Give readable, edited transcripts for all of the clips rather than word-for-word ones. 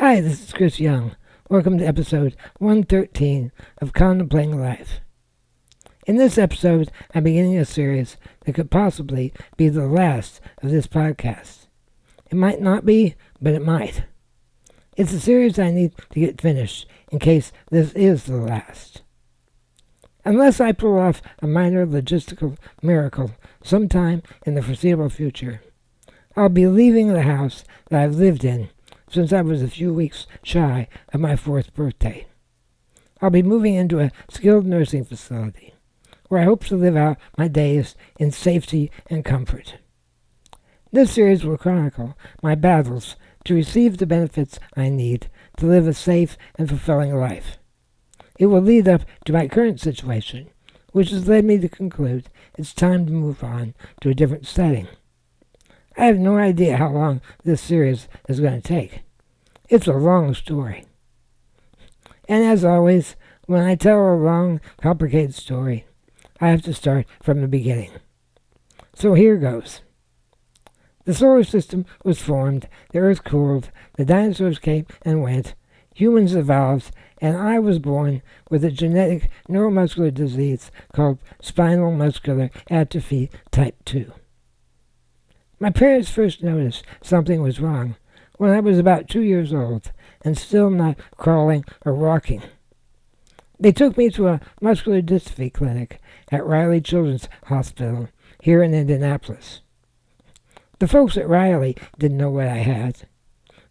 Hi, this is Chris Young. Welcome to episode 113 of Contemplating Life. In this episode, I'm beginning a series that could possibly be the last of this podcast. It might not be, but it might. It's a series I need to get finished in case this is the last. Unless I pull off a minor logistical miracle sometime in the foreseeable future, I'll be leaving the house that I've lived in since I was a few weeks shy of my 4th birthday. I'll be moving into a skilled nursing facility where I hope to live out my days in safety and comfort. This series will chronicle my battles to receive the benefits I need to live a safe and fulfilling life. It will lead up to my current situation, which has led me to conclude it's time to move on to a different setting. I have no idea how long this series is going to take. It's a long story. And as always, when I tell a long, complicated story, I have to start from the beginning. So here goes. The solar system was formed, the earth cooled, the dinosaurs came and went, humans evolved, and I was born with a genetic neuromuscular disease called spinal muscular atrophy type 2. My parents first noticed something was wrong when I was about 2 years old and still not crawling or walking. They took me to a muscular dystrophy clinic at Riley Children's Hospital here in Indianapolis. The folks at Riley didn't know what I had.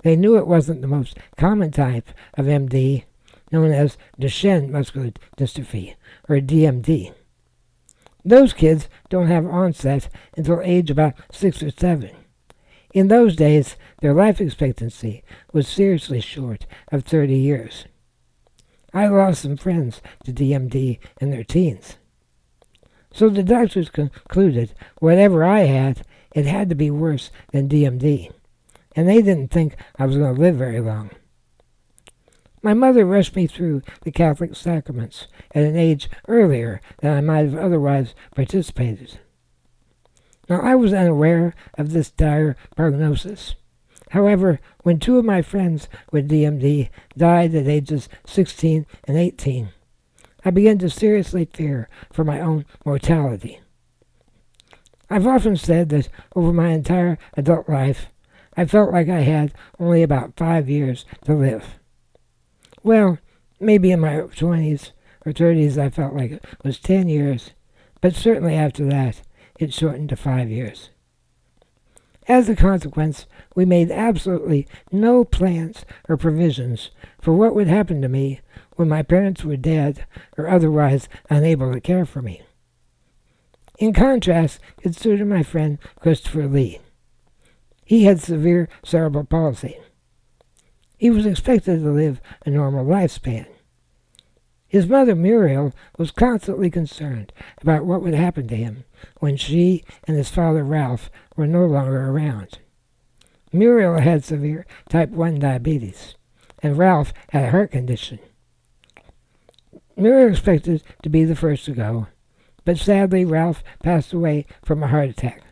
They knew it wasn't the most common type of MD, known as Duchenne muscular dystrophy, or DMD. Those kids don't have onset until age about 6 or 7. In those days, their life expectancy was seriously short of 30 years. I lost some friends to DMD in their teens. So the doctors concluded whatever I had, it had to be worse than DMD, and they didn't think I was going to live very long. My mother rushed me through the Catholic sacraments at an age earlier than I might have otherwise participated. Now, I was unaware of this dire prognosis. However, when 2 of my friends with DMD died at ages 16 and 18, I began to seriously fear for my own mortality. I've often said that over my entire adult life, I felt like I had only about 5 years to live. Well, maybe in my 20s or 30s I felt like it was 10 years, but certainly after that, it shortened to 5 years. As a consequence, we made absolutely no plans or provisions for what would happen to me when my parents were dead or otherwise unable to care for me. In contrast, consider my friend Christopher Lee. He had severe cerebral palsy. He was expected to live a normal lifespan. His mother, Muriel, was constantly concerned about what would happen to him when she and his father, Ralph, were no longer around. Muriel had severe type 1 diabetes, and Ralph had a heart condition. Muriel expected to be the first to go, but sadly Ralph passed away from a heart attack.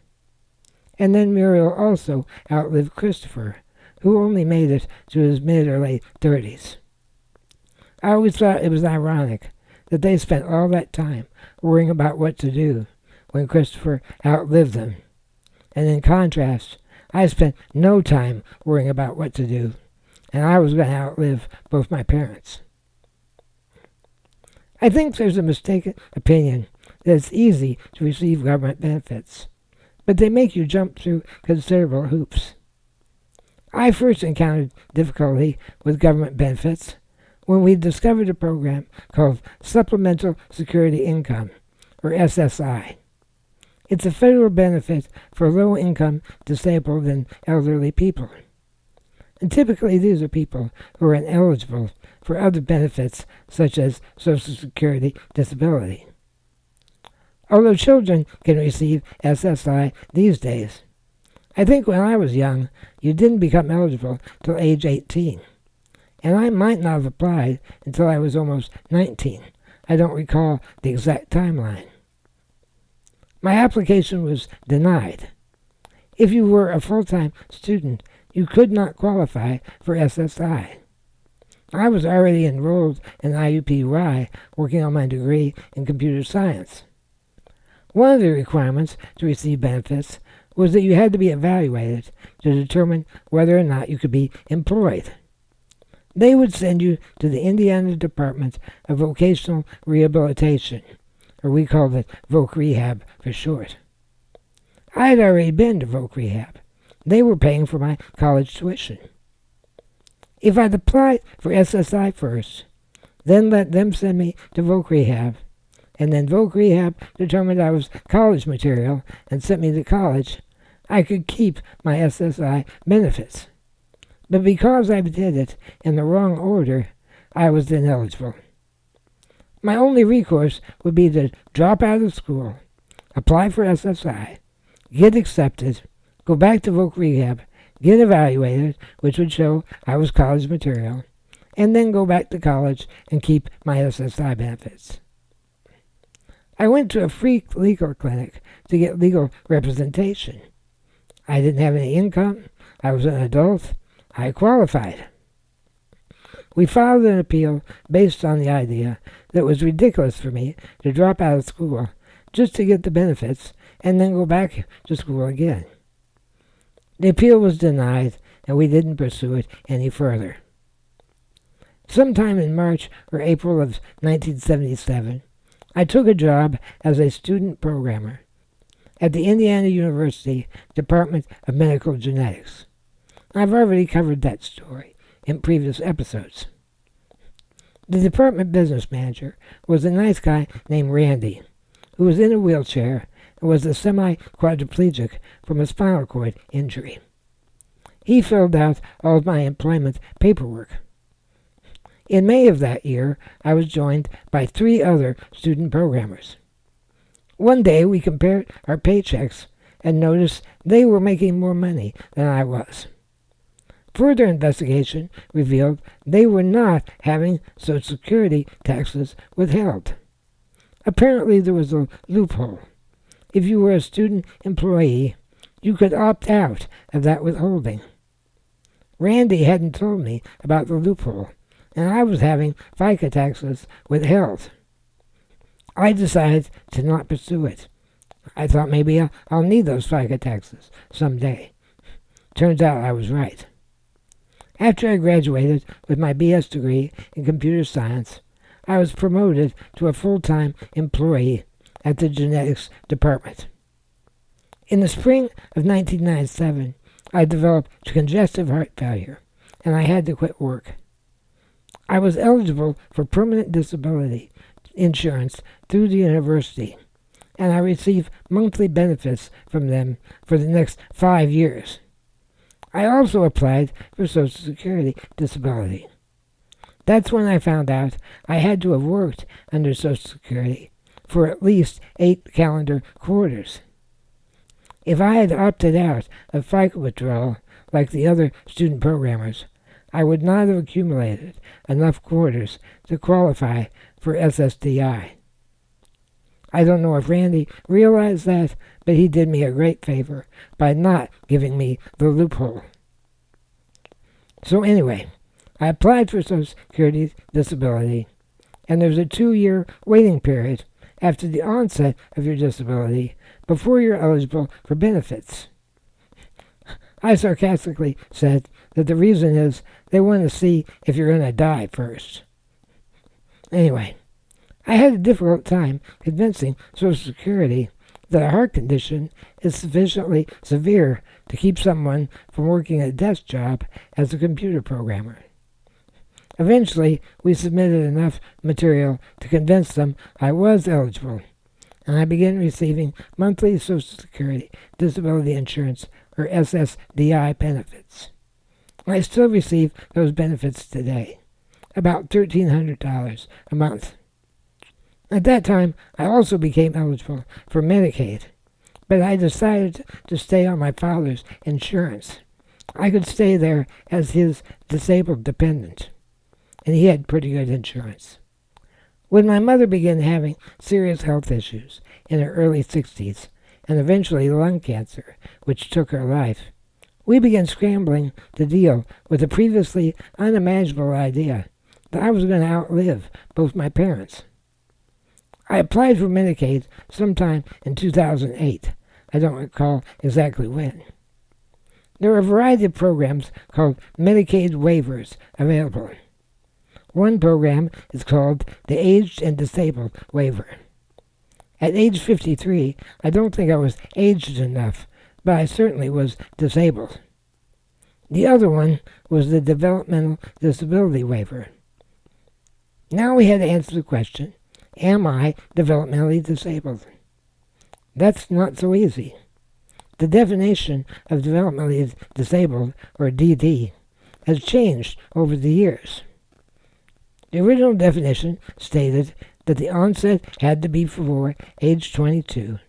And then Muriel also outlived Christopher, who only made it to his mid or late 30s. I always thought it was ironic that they spent all that time worrying about what to do when Christopher outlived them. And in contrast, I spent no time worrying about what to do, and I was going to outlive both my parents. I think there's a mistaken opinion that it's easy to receive government benefits, but they make you jump through considerable hoops. I first encountered difficulty with government benefits when we discovered a program called Supplemental Security Income, or SSI. It's a federal benefit for low-income, disabled, and elderly people. And typically these are people who are ineligible for other benefits such as Social Security disability. Although children can receive SSI these days, I think when I was young, you didn't become eligible till age 18. And I might not have applied until I was almost 19. I don't recall the exact timeline. My application was denied. If you were a full-time student, you could not qualify for SSI. I was already enrolled in IUP-RI, working on my degree in computer science. One of the requirements to receive benefits was that you had to be evaluated to determine whether or not you could be employed. They would send you to the Indiana Department of Vocational Rehabilitation, or we called it Voc Rehab for short. I had already been to Voc Rehab. They were paying for my college tuition. If I'd applied for SSI first, then let them send me to Voc Rehab, and then Voc Rehab determined I was college material and sent me to college, I could keep my SSI benefits. But because I did it in the wrong order, I was ineligible. My only recourse would be to drop out of school, apply for SSI, get accepted, go back to Voc Rehab, get evaluated, which would show I was college material, and then go back to college and keep my SSI benefits. I went to a free legal clinic to get legal representation. I didn't have any income. I was an adult. I qualified. We filed an appeal based on the idea that it was ridiculous for me to drop out of school just to get the benefits and then go back to school again. The appeal was denied, and we didn't pursue it any further. Sometime in March or April of 1977, I took a job as a student programmer at the Indiana University Department of Medical Genetics. I've already covered that story in previous episodes. The department business manager was a nice guy named Randy, who was in a wheelchair and was a semi-quadriplegic from a spinal cord injury. He filled out all of my employment paperwork. In May of that year, I was joined by 3 other student programmers. One day we compared our paychecks and noticed they were making more money than I was. Further investigation revealed they were not having Social Security taxes withheld. Apparently there was a loophole. If you were a student employee, you could opt out of that withholding. Randy hadn't told me about the loophole, and I was having FICA taxes withheld. I decided to not pursue it. I thought maybe I'll need those FICA taxes someday. Turns out I was right. After I graduated with my BS degree in computer science, I was promoted to a full-time employee at the genetics department. In the spring of 1997, I developed congestive heart failure, and I had to quit work. I was eligible for permanent disability insurance through the university, and I received monthly benefits from them for the next 5 years. I also applied for Social Security disability. That's when I found out I had to have worked under Social Security for at least 8 calendar quarters. If I had opted out of FICA withdrawal like the other student programmers, I would not have accumulated enough quarters to qualify for SSDI. I don't know if Randy realized that, but he did me a great favor by not giving me the loophole. So anyway, I applied for Social Security disability, and there's a 2-year waiting period after the onset of your disability before you're eligible for benefits. I sarcastically said that the reason is they want to see if you're going to die first. Anyway, I had a difficult time convincing Social Security that a heart condition is sufficiently severe to keep someone from working a desk job as a computer programmer. Eventually, we submitted enough material to convince them I was eligible, and I began receiving monthly Social Security disability insurance, or SSDI benefits. I still receive those benefits today, about $1,300 a month. At that time, I also became eligible for Medicaid, but I decided to stay on my father's insurance. I could stay there as his disabled dependent, and he had pretty good insurance. When my mother began having serious health issues in her early 60s, and eventually lung cancer, which took her life, we began scrambling to deal with the previously unimaginable idea that I was going to outlive both my parents. I applied for Medicaid sometime in 2008. I don't recall exactly when. There are a variety of programs called Medicaid waivers available. One program is called the Aged and Disabled Waiver. At age 53, I don't think I was aged enough, but I certainly was disabled. The other one was the Developmental Disability Waiver. Now we had to answer the question, am I developmentally disabled? That's not so easy. The definition of developmentally disabled, or DD, has changed over the years. The original definition stated that the onset had to be before age 22.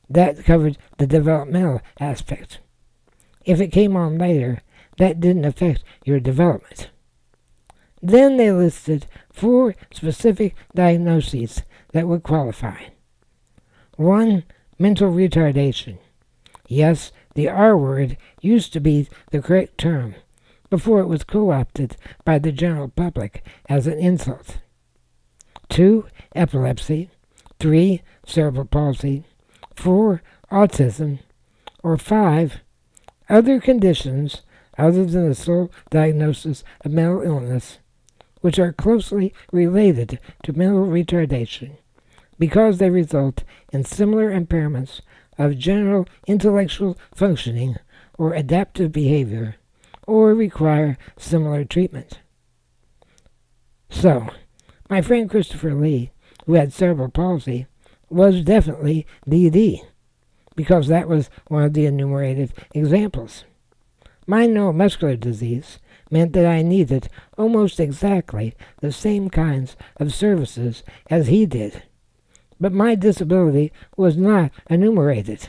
That covered the developmental aspect. If it came on later, that didn't affect your development. Then they listed 4 specific diagnoses that would qualify. 1. Mental retardation. Yes, the R word used to be the correct term before it was co-opted by the general public as an insult. 2. Epilepsy. 3. Cerebral palsy. 4. Autism. Or 5. Other conditions other than the sole diagnosis of mental illness, which are closely related to mental retardation because they result in similar impairments of general intellectual functioning or adaptive behavior, or require similar treatment. So, my friend Christopher Lee, who had cerebral palsy, was definitely DD, because that was one of the enumerated examples. My neuromuscular disease meant that I needed almost exactly the same kinds of services as he did, but my disability was not enumerated.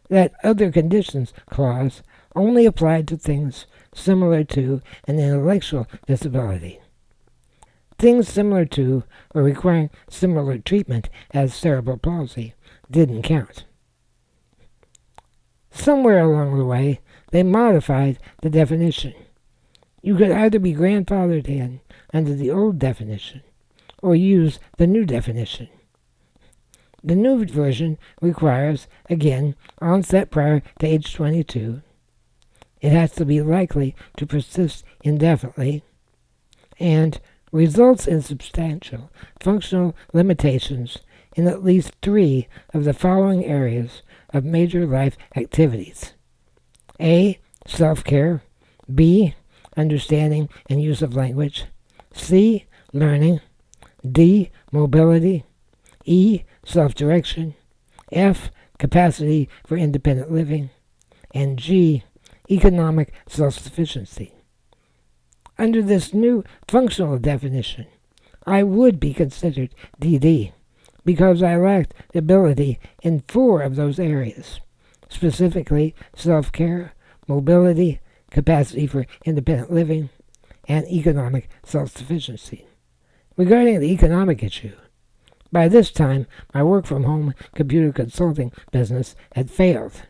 That other conditions clause only applied to things similar to an intellectual disability. Things similar to or requiring similar treatment as cerebral palsy didn't count. Somewhere along the way, they modified the definition. You could either be grandfathered in under the old definition or use the new definition. The new version requires, again, onset prior to age 22. It has to be likely to persist indefinitely, and results in substantial functional limitations in at least 3 of the following areas of major life activities. A. Self-care. B. Understanding and use of language. C. Learning. D. Mobility. E. Self-direction. F. Capacity for independent living. And G. Economic self-sufficiency. Under this new functional definition, I would be considered DD because I lacked ability in 4 of those areas, specifically self-care, mobility, capacity for independent living, and economic self-sufficiency. Regarding the economic issue, by this time my work-from-home computer consulting business had failed,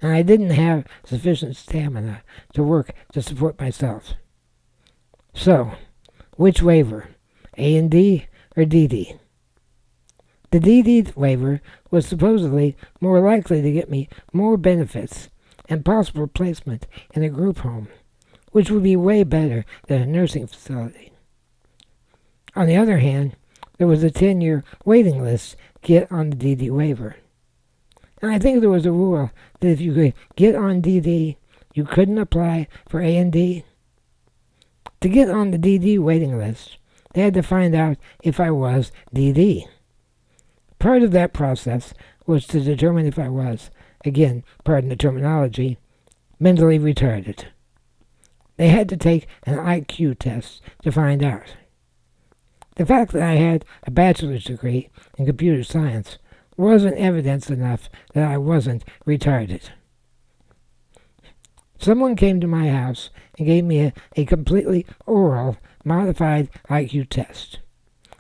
and I didn't have sufficient stamina to work to support myself. So, which waiver, A and D or DD? The DD waiver was supposedly more likely to get me more benefits and possible placement in a group home, which would be way better than a nursing facility. On the other hand, there was a 10-year waiting list to get on the DD waiver. And I think there was a rule that if you could get on DD, you couldn't apply for A and D. To get on the DD waiting list, they had to find out if I was DD. Part of that process was to determine if I was, again, pardon the terminology, mentally retarded. They had to take an IQ test to find out. The fact that I had a bachelor's degree in computer science wasn't evidence enough that I wasn't retarded. Someone came to my house and gave me a completely oral, modified IQ test.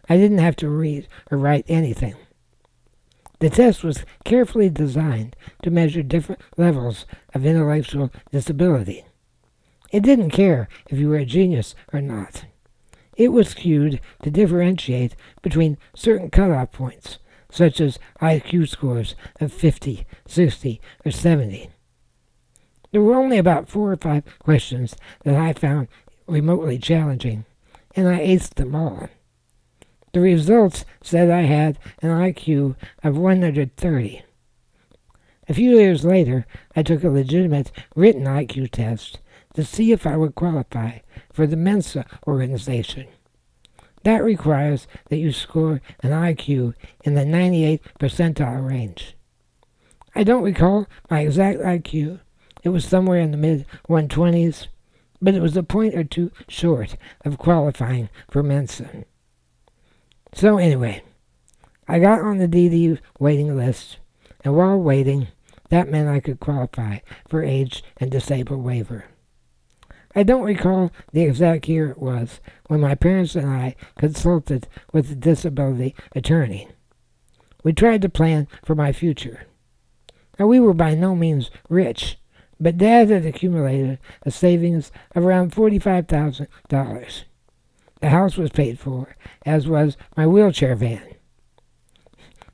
I didn't have to read or write anything. The test was carefully designed to measure different levels of intellectual disability. It didn't care if you were a genius or not. It was skewed to differentiate between certain cutoff points, such as IQ scores of 50, 60, or 70. There were only about 4 or 5 questions that I found remotely challenging, and I aced them all. The results said I had an IQ of 130. A few years later, I took a legitimate written IQ test to see if I would qualify for the Mensa organization. That requires that you score an IQ in the 98th percentile range. I don't recall my exact IQ. It was somewhere in the mid-120s, but it was a point or two short of qualifying for Mensa. So anyway, I got on the DD waiting list, and while waiting, that meant I could qualify for age and disabled waiver. I don't recall the exact year it was when my parents and I consulted with the disability attorney. We tried to plan for my future. Now, we were by no means rich, but Dad had accumulated a savings of around $45,000. The house was paid for, as was my wheelchair van.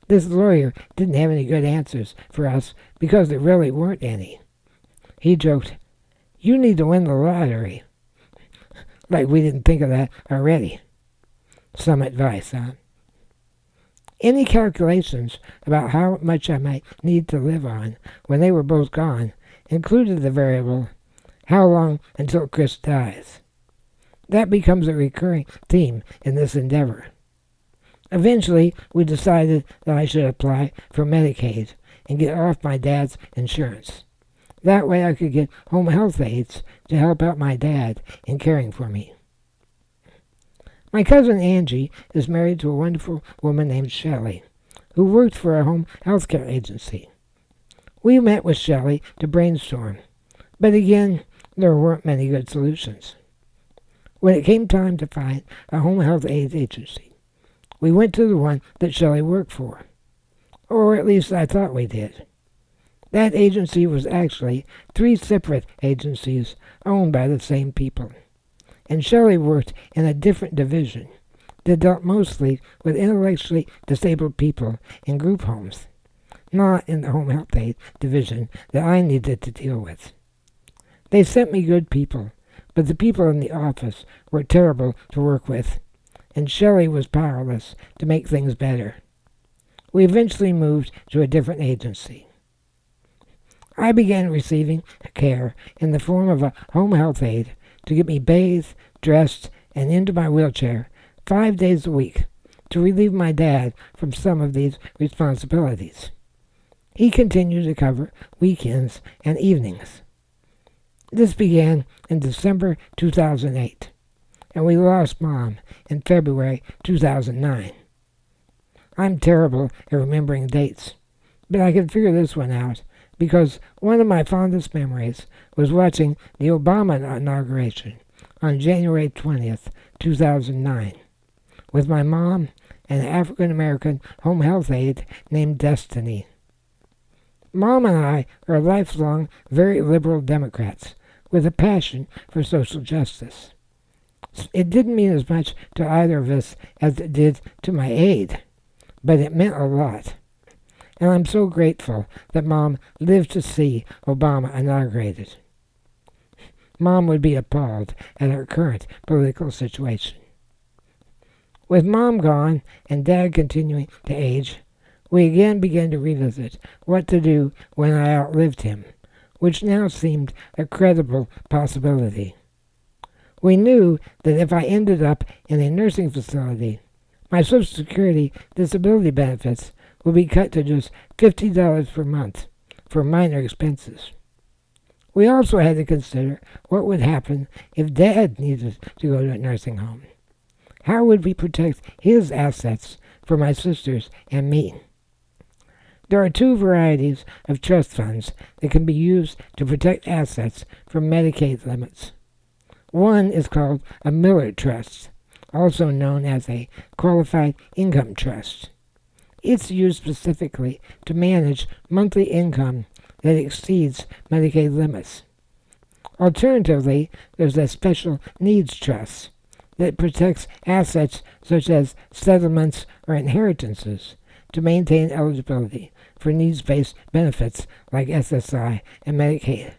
This lawyer didn't have any good answers for us because there really weren't any. He joked, "You need to win the lottery." Like we didn't think of that already. Some advice, huh? Any calculations about how much I might need to live on when they were both gone included the variable, how long until Chris dies? That becomes a recurring theme in this endeavor. Eventually, we decided that I should apply for Medicaid and get off my dad's insurance. That way I could get home health aides to help out my dad in caring for me. My cousin Angie is married to a wonderful woman named Shelley, who worked for a home health care agency. We met with Shelley to brainstorm, but again, there weren't many good solutions. When it came time to find a home health aid agency, we went to the one that Shelley worked for. Or at least I thought we did. That agency was actually 3 separate agencies owned by the same people. And Shelley worked in a different division that dealt mostly with intellectually disabled people in group homes, not in the home health aid division that I needed to deal with. They sent me good people, but the people in the office were terrible to work with, and Shelley was powerless to make things better. We eventually moved to a different agency. I began receiving care in the form of a home health aide to get me bathed, dressed, and into my wheelchair 5 days a week to relieve my dad from some of these responsibilities. He continued to cover weekends and evenings. This began in December 2008, and we lost Mom in February 2009. I'm terrible at remembering dates, but I can figure this one out because one of my fondest memories was watching the Obama inauguration on January 20th, 2009, with my mom and an African-American home health aide named Destiny. Mom and I are lifelong, very liberal Democrats with a passion for social justice. It didn't mean as much to either of us as it did to my aide, but it meant a lot. And I'm so grateful that Mom lived to see Obama inaugurated. Mom would be appalled at our current political situation. With Mom gone and Dad continuing to age, we again began to revisit what to do when I outlived him, which now seemed a credible possibility. We knew that if I ended up in a nursing facility, my Social Security disability benefits would be cut to just $50 per month for minor expenses. We also had to consider what would happen if Dad needed to go to a nursing home. How would we protect his assets for my sisters and me? There are 2 varieties of trust funds that can be used to protect assets from Medicaid limits. One is called a Miller Trust, also known as a Qualified Income Trust. It's used specifically to manage monthly income that exceeds Medicaid limits. Alternatively, there's a special needs trust that protects assets such as settlements or inheritances to maintain eligibility for needs-based benefits like SSI and Medicaid.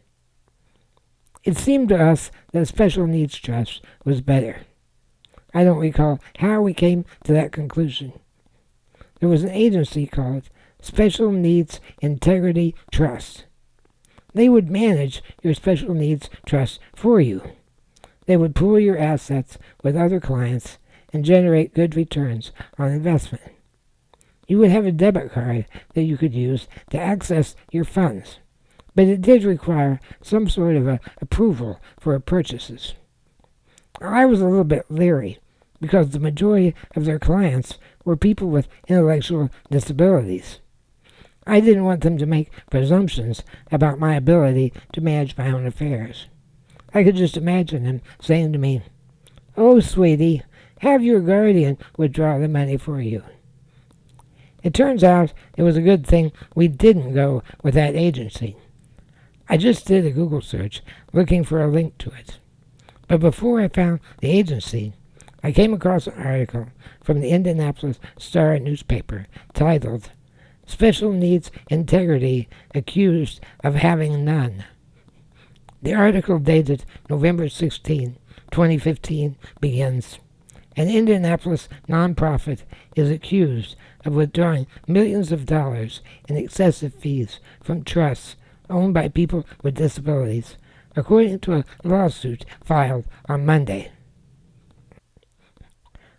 It seemed to us that a special needs trust was better. I don't recall how we came to that conclusion. There was an agency called Special Needs Integrity Trust. They would manage your special needs trust for you. They would pool your assets with other clients and generate good returns on investment. You would have a debit card that you could use to access your funds, but it did require some sort of approval for purchases. I was a little bit leery because the majority of their clients were people with intellectual disabilities. I didn't want them to make presumptions about my ability to manage my own affairs. I could just imagine them saying to me, "Oh, sweetie, have your guardian withdraw the money for you." It turns out it was a good thing we didn't go with that agency. I just did a Google search looking for a link to it. But before I found the agency, I came across an article from the Indianapolis Star newspaper titled, "Special Needs Integrity Accused of Having None." The article dated November 16, 2015 begins, "An Indianapolis nonprofit is accused of withdrawing millions of dollars in excessive fees from trusts owned by people with disabilities, according to a lawsuit filed on Monday."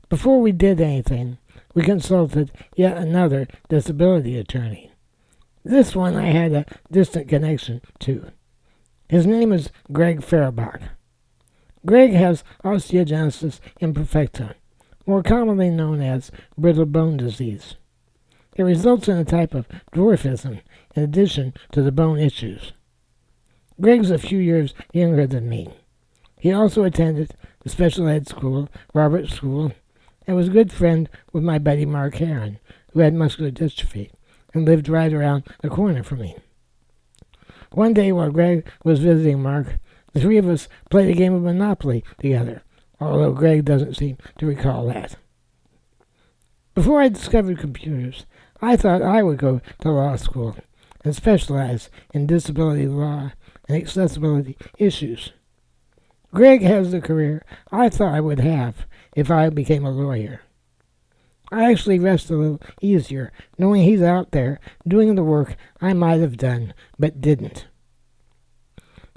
Before we did anything, we consulted yet another disability attorney. This one I had a distant connection to. His name is Greg Faribault. Greg has osteogenesis imperfecta, more commonly known as brittle bone disease. It results in a type of dwarfism in addition to the bone issues. Greg's a few years younger than me. He also attended the special ed school, Roberts School, and was a good friend with my buddy Mark Heron, who had muscular dystrophy and lived right around the corner from me. One day while Greg was visiting Mark, the three of us played a game of Monopoly together, although Greg doesn't seem to recall that. Before I discovered computers, I thought I would go to law school and specialize in disability law and accessibility issues. Greg has the career I thought I would have if I became a lawyer. I actually rest a little easier knowing he's out there doing the work I might have done but didn't.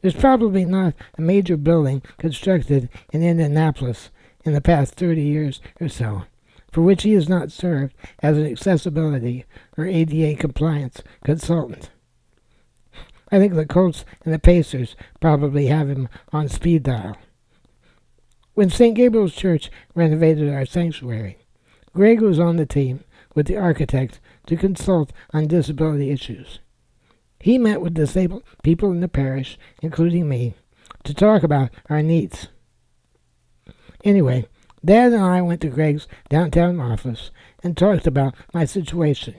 There's probably not a major building constructed in Indianapolis in the past 30 years or so for which he has not served as an accessibility or ADA compliance consultant. I think the Colts and the Pacers probably have him on speed dial. When St. Gabriel's Church renovated our sanctuary, Greg was on the team with the architect to consult on disability issues. He met with disabled people in the parish, including me, to talk about our needs. Anyway, Dad and I went to Greg's downtown office and talked about my situation.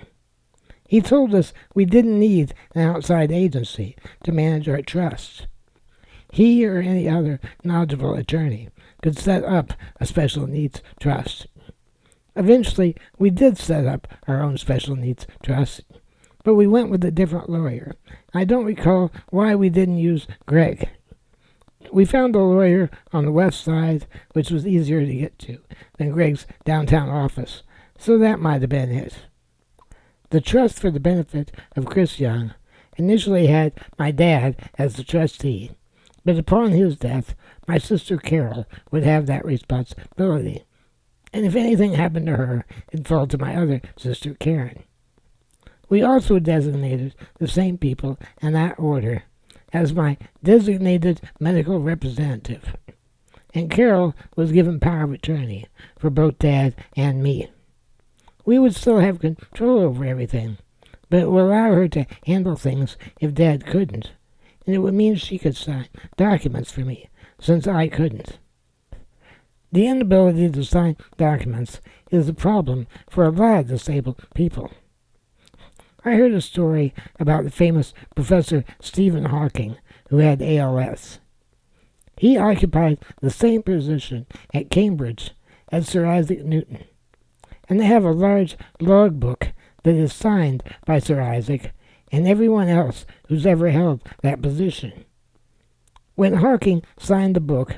He told us we didn't need an outside agency to manage our trusts. He or any other knowledgeable attorney could set up a special needs trust. Eventually, we did set up our own special needs trust, but we went with a different lawyer. I don't recall why we didn't use Greg. We found a lawyer on the west side, which was easier to get to than Greg's downtown office, so that might have been it. The trust for the benefit of Chris Young initially had my dad as the trustee, but upon his death, my sister Carol would have that responsibility. And if anything happened to her, it'd fall to my other sister Karen. We also designated the same people in that order as my designated medical representative, and Carol was given power of attorney for both Dad and me. We would still have control over everything, but it would allow her to handle things if Dad couldn't, and it would mean she could sign documents for me, since I couldn't. The inability to sign documents is a problem for a lot of disabled people. I heard a story about the famous Professor Stephen Hawking, who had ALS. He occupied the same position at Cambridge as Sir Isaac Newton, and they have a large logbook that is signed by Sir Isaac and everyone else who's ever held that position. When Hawking signed the book,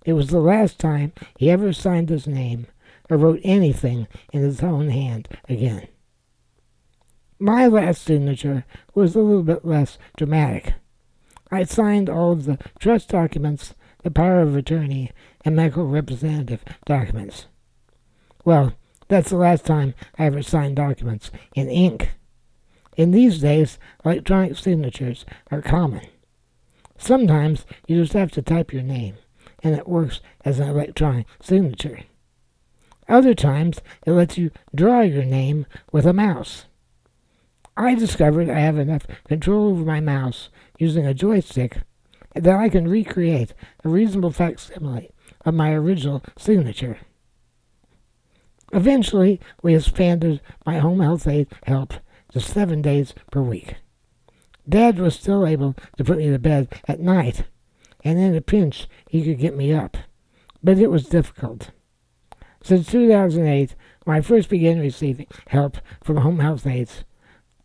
it was the last time he ever signed his name or wrote anything in his own hand again. My last signature was a little bit less dramatic. I signed all of the trust documents, the power of attorney, and medical representative documents. Well, that's the last time I ever signed documents in ink. In these days, electronic signatures are common. Sometimes you just have to type your name, and it works as an electronic signature. Other times, it lets you draw your name with a mouse. I discovered I have enough control over my mouse using a joystick that I can recreate a reasonable facsimile of my original signature. Eventually, we expanded my home health aid help to 7 days per week. Dad was still able to put me to bed at night, and in a pinch he could get me up, but it was difficult. Since 2008, when I first began receiving help from home health aides,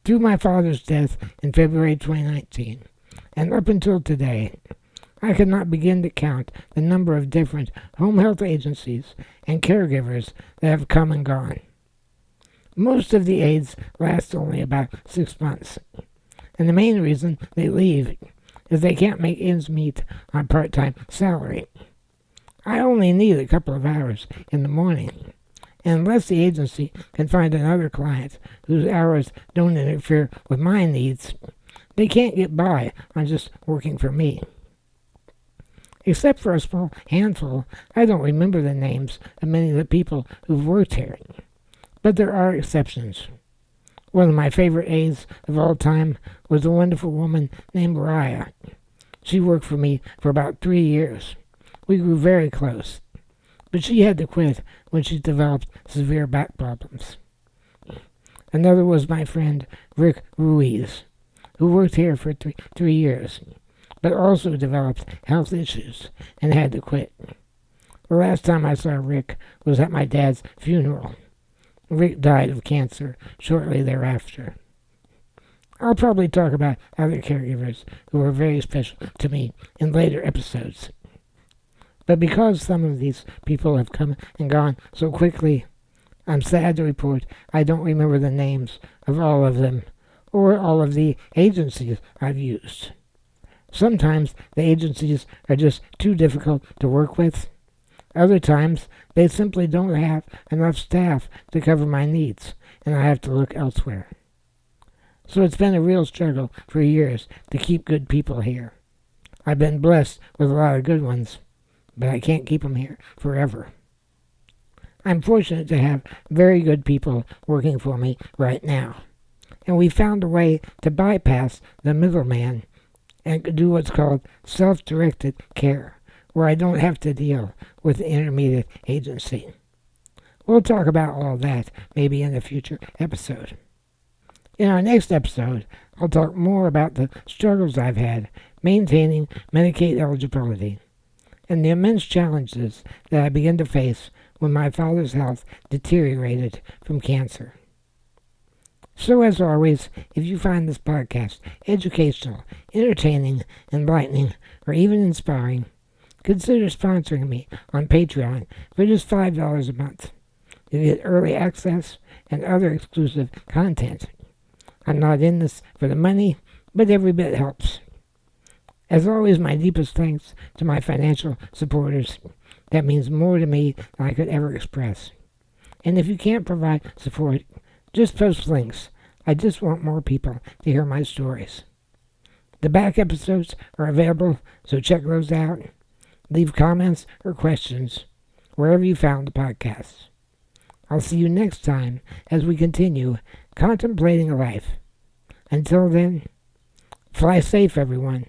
through my father's death in February 2019, and up until today, I could not begin to count the number of different home health agencies and caregivers that have come and gone. Most of the aides last only about 6 months, and the main reason they leave is they can't make ends meet on part-time salary. I only need a couple of hours in the morning, and unless the agency can find another client whose hours don't interfere with my needs, they can't get by on just working for me. Except for a small handful, I don't remember the names of many of the people who've worked here. But there are exceptions. One of my favorite aides of all time was a wonderful woman named Raya. She worked for me for about 3 years. We grew very close, but she had to quit when she developed severe back problems. Another was my friend Rick Ruiz, who worked here for 3 years, but also developed health issues and had to quit. The last time I saw Rick was at my dad's funeral. Rick died of cancer shortly thereafter. I'll probably talk about other caregivers who were very special to me in later episodes. But because some of these people have come and gone so quickly, I'm sad to report I don't remember the names of all of them or all of the agencies I've used. Sometimes the agencies are just too difficult to work with. Other times, they simply don't have enough staff to cover my needs, and I have to look elsewhere. So it's been a real struggle for years to keep good people here. I've been blessed with a lot of good ones, but I can't keep them here forever. I'm fortunate to have very good people working for me right now, and we found a way to bypass the middleman and do what's called self-directed care, where I don't have to deal with the intermediate agency. We'll talk about all that maybe in a future episode. In our next episode, I'll talk more about the struggles I've had maintaining Medicaid eligibility and the immense challenges that I began to face when my father's health deteriorated from cancer. So as always, if you find this podcast educational, entertaining, enlightening, or even inspiring, consider sponsoring me on Patreon for just $5 a month. You get early access and other exclusive content. I'm not in this for the money, but every bit helps. As always, my deepest thanks to my financial supporters. That means more to me than I could ever express. And if you can't provide support, just post links. I just want more people to hear my stories. The back episodes are available, so check those out. Leave comments or questions wherever you found the podcast. I'll see you next time as we continue contemplating life. Until then, fly safe, everyone.